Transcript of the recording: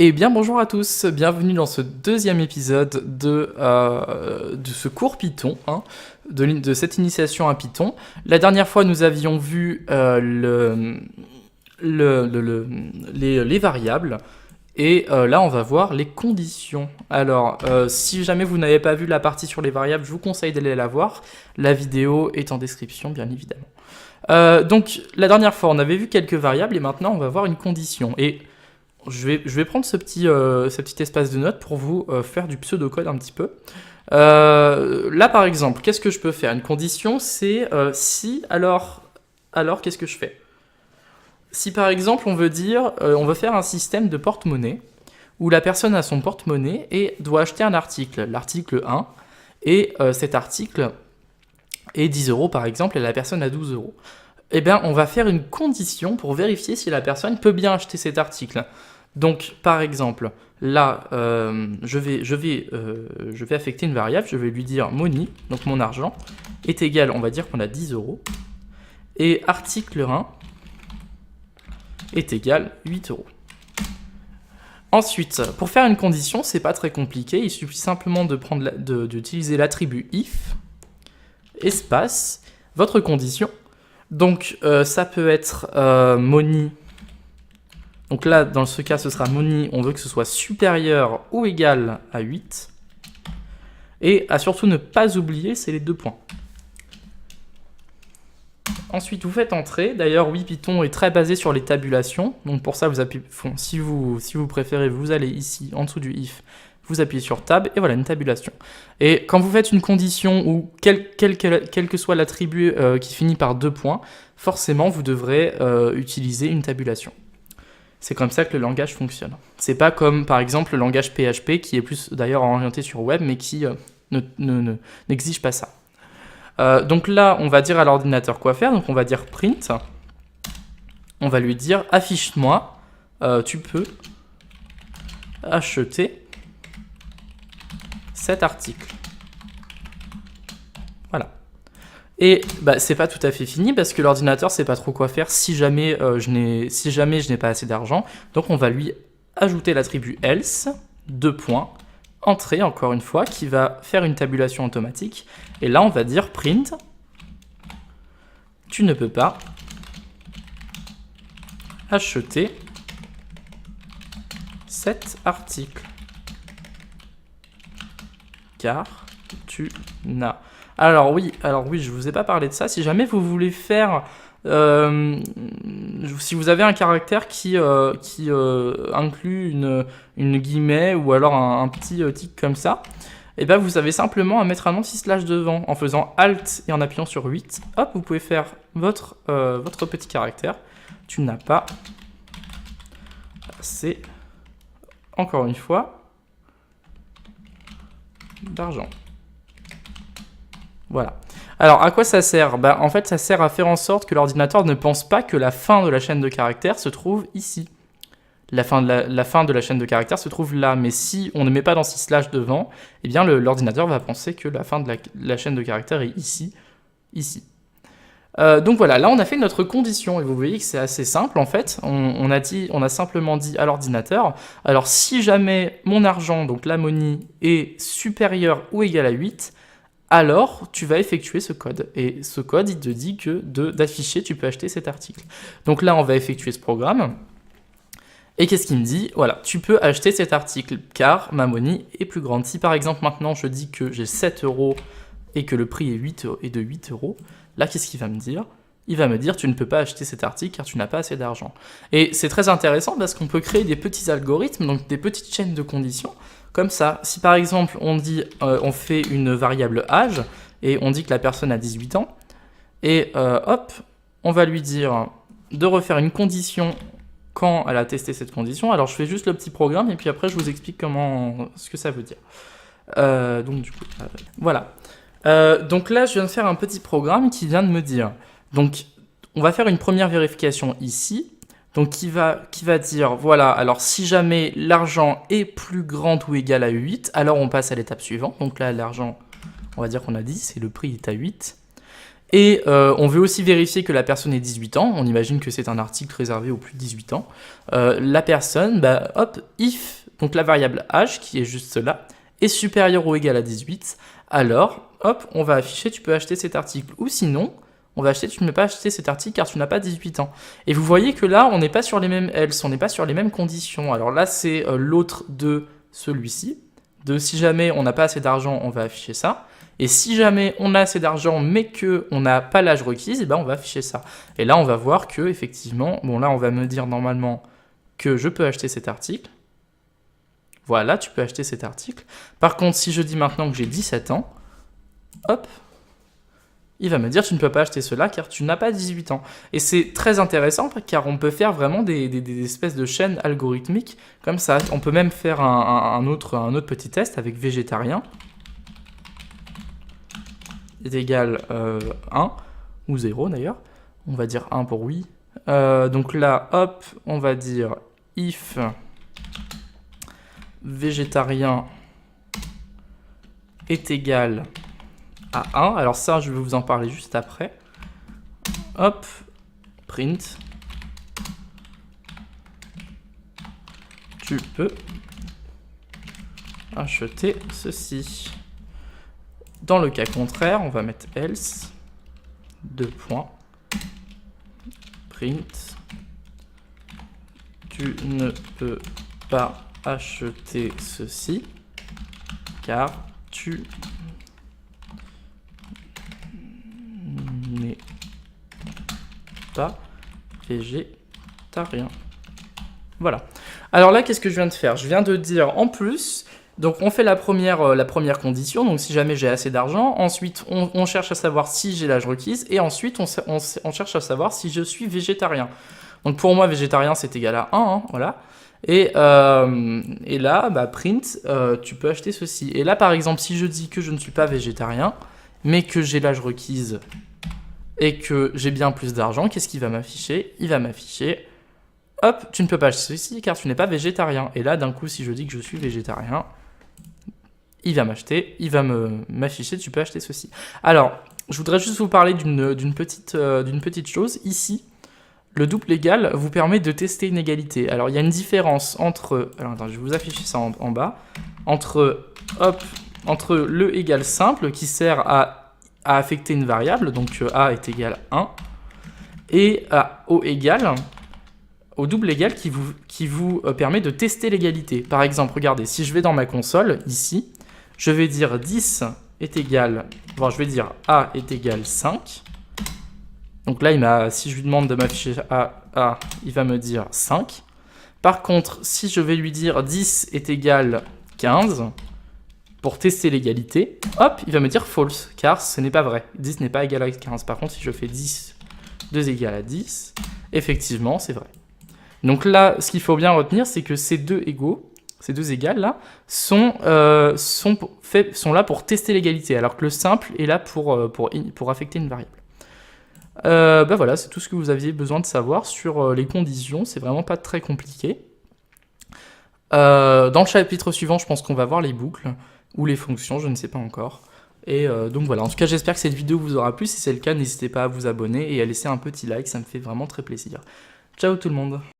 Eh bien bonjour à tous, bienvenue dans ce deuxième épisode de ce cours Python, hein, de cette initiation à Python. La dernière fois nous avions vu les variables, et là on va voir les conditions. Alors si jamais vous n'avez pas vu la partie sur les variables, je vous conseille d'aller la voir, la vidéo est en description bien évidemment. Donc la dernière fois on avait vu quelques variables et maintenant on va voir une condition. Et je vais prendre ce petit espace de notes pour vous faire du pseudocode un petit peu. Là, par exemple, qu'est-ce que je peux faire? Une condition, c'est si, alors qu'est-ce que je fais? Si, par exemple, on veut dire, on veut faire un système de porte-monnaie, où la personne a son porte-monnaie et doit acheter un article, l'article 1, et cet article est 10 €, par exemple, et la personne a 12 €. Eh bien, on va faire une condition pour vérifier si la personne peut bien acheter cet article. Donc, par exemple, là, je vais affecter une variable, je vais lui dire money, donc mon argent, est égal, on va dire qu'on a 10 €, et article 1 est égal 8 €. Ensuite, pour faire une condition, c'est pas très compliqué, il suffit simplement d'utiliser l'attribut if, espace, votre condition. Donc, ça peut être money. Donc là, dans ce cas, ce sera money, on veut que ce soit supérieur ou égal à 8. Et à surtout ne pas oublier, c'est les deux points. Ensuite, vous faites entrer. D'ailleurs, oui, Python est très basé sur les tabulations. Donc pour ça, vous appuyez, si vous préférez, vous allez ici, en dessous du if, vous appuyez sur tab, et voilà, une tabulation. Et quand vous faites une condition, ou quel que soit l'attribut qui finit par 2 points, forcément, vous devrez utiliser une tabulation. C'est comme ça que le langage fonctionne. C'est pas comme, par exemple, le langage PHP, qui est plus d'ailleurs orienté sur web, mais qui n'exige pas ça. Donc là, on va dire à l'ordinateur quoi faire. Donc on va dire print. On va lui dire affiche-moi, tu peux acheter cet article. Voilà. Et c'est pas tout à fait fini parce que l'ordinateur sait pas trop quoi faire si jamais je n'ai pas assez d'argent. Donc on va lui ajouter l'attribut else, 2 points, entrée encore une fois, qui va faire une tabulation automatique. Et là on va dire print, tu ne peux pas acheter cet article car tu n'as... Alors oui, je vous ai pas parlé de ça. Si jamais vous voulez faire, si vous avez un caractère qui inclut une guillemet ou alors un petit tic comme ça, et ben vous avez simplement à mettre un anti-slash devant en faisant Alt et en appuyant sur 8. Hop, vous pouvez faire votre petit caractère. Tu n'as pas assez, encore une fois, d'argent. Voilà. Alors, à quoi ça sert? En fait, ça sert à faire en sorte que l'ordinateur ne pense pas que la fin de la chaîne de caractères se trouve ici. La fin de la chaîne de caractères se trouve là, mais si on ne met pas d'anti-slash devant, eh bien l'ordinateur va penser que la fin de la chaîne de caractères est ici. Donc voilà, là on a fait notre condition, et vous voyez que c'est assez simple en fait. On a simplement dit à l'ordinateur, alors si jamais mon argent, donc la money, est supérieur ou égal à 8, alors tu vas effectuer ce code. Et ce code, il te dit que d'afficher, tu peux acheter cet article. Donc là, on va effectuer ce programme. Et qu'est-ce qu'il me dit? Voilà, tu peux acheter cet article, car ma money est plus grande. Si par exemple, maintenant, je dis que j'ai 7 € et que le prix est de 8 €, là, qu'est-ce qu'il va me dire? Il va me dire, tu ne peux pas acheter cet article car tu n'as pas assez d'argent. Et c'est très intéressant parce qu'on peut créer des petits algorithmes, donc des petites chaînes de conditions, comme ça. Si par exemple on fait une variable âge et on dit que la personne a 18 ans, et hop, on va lui dire de refaire une condition quand elle a testé cette condition. Alors je fais juste le petit programme et puis après je vous explique ce que ça veut dire. Donc du coup, voilà. Donc là je viens de faire un petit programme qui vient de me dire, donc on va faire une première vérification ici. Donc qui va dire, voilà, alors si jamais l'argent est plus grand ou égal à 8, alors on passe à l'étape suivante. Donc là, l'argent, on va dire qu'on a 10 et le prix est à 8. Et on veut aussi vérifier que la personne ait 18 ans, on imagine que c'est un article réservé aux plus de 18 ans. La personne, bah, hop, if, donc la variable âge, qui est juste là, est supérieure ou égale à 18, alors, hop, on va afficher tu peux acheter cet article. Ou sinon, on va acheter tu ne peux pas acheter cet article car tu n'as pas 18 ans. Et vous voyez que là, on n'est pas sur les mêmes else, on n'est pas sur les mêmes conditions. Alors là, c'est l'autre de celui-ci. De si jamais on n'a pas assez d'argent, on va afficher ça. Et si jamais on a assez d'argent mais qu'on n'a pas l'âge requis, eh ben on va afficher ça. Et là, on va voir que effectivement, bon là, on va me dire normalement que je peux acheter cet article. Voilà, tu peux acheter cet article. Par contre, si je dis maintenant que j'ai 17 ans, hop, il va me dire tu ne peux pas acheter cela car tu n'as pas 18 ans. Et c'est très intéressant car on peut faire vraiment des espèces de chaînes algorithmiques comme ça. On peut même faire un autre petit test avec végétarien est égal 1 ou 0 d'ailleurs. On va dire 1 pour oui. Donc là, hop, on va dire if végétarien est égal à 1. Alors ça, je vais vous en parler juste après. Hop, print. Tu peux acheter ceci. Dans le cas contraire, on va mettre else, 2 points, print, tu ne peux pas acheter ceci, car tu n'es pas végétarien. Voilà. Alors là, qu'est-ce que je viens de faire? Je viens de dire en plus... Donc on fait la première condition, donc si jamais j'ai assez d'argent, ensuite on cherche à savoir si j'ai l'âge requis, et ensuite on cherche à savoir si je suis végétarien. Donc pour moi végétarien c'est égal à 1, hein, voilà. Et là, bah, print, tu peux acheter ceci. Et là par exemple, si je dis que je ne suis pas végétarien, mais que j'ai l'âge requis et que j'ai bien plus d'argent, qu'est-ce qu'il va m'afficher? Il va m'afficher, hop, tu ne peux pas acheter ceci car tu n'es pas végétarien. Et là d'un coup, si je dis que je suis végétarien, il va m'acheter, il va m'afficher, tu peux acheter ceci. Alors, je voudrais juste vous parler d'une petite chose. Ici, le double égal vous permet de tester une égalité. Alors, il y a une différence entre... Alors, attends, je vais vous afficher ça en bas. Entre le égal simple, qui sert à affecter une variable, donc A est égal à 1, et au double égal qui vous permet de tester l'égalité. Par exemple, regardez, si je vais dans ma console, ici, je vais dire 10 est égal, bon, je vais dire A est égal 5. Donc là, si je lui demande de m'afficher A, il va me dire 5. Par contre, si je vais lui dire 10 est égal 15, pour tester l'égalité, hop, il va me dire false, car ce n'est pas vrai. 10 n'est pas égal à 15. Par contre, si je fais 10, 2 égale à 10, effectivement, c'est vrai. Donc là, ce qu'il faut bien retenir, c'est que ces deux égales là, sont là pour tester l'égalité, alors que le simple est là pour affecter une variable. Bah voilà, c'est tout ce que vous aviez besoin de savoir sur les conditions, c'est vraiment pas très compliqué. Dans le chapitre suivant, je pense qu'on va voir les boucles, ou les fonctions, je ne sais pas encore. Et donc voilà, en tout cas j'espère que cette vidéo vous aura plu, si c'est le cas, n'hésitez pas à vous abonner et à laisser un petit like, ça me fait vraiment très plaisir. Ciao tout le monde!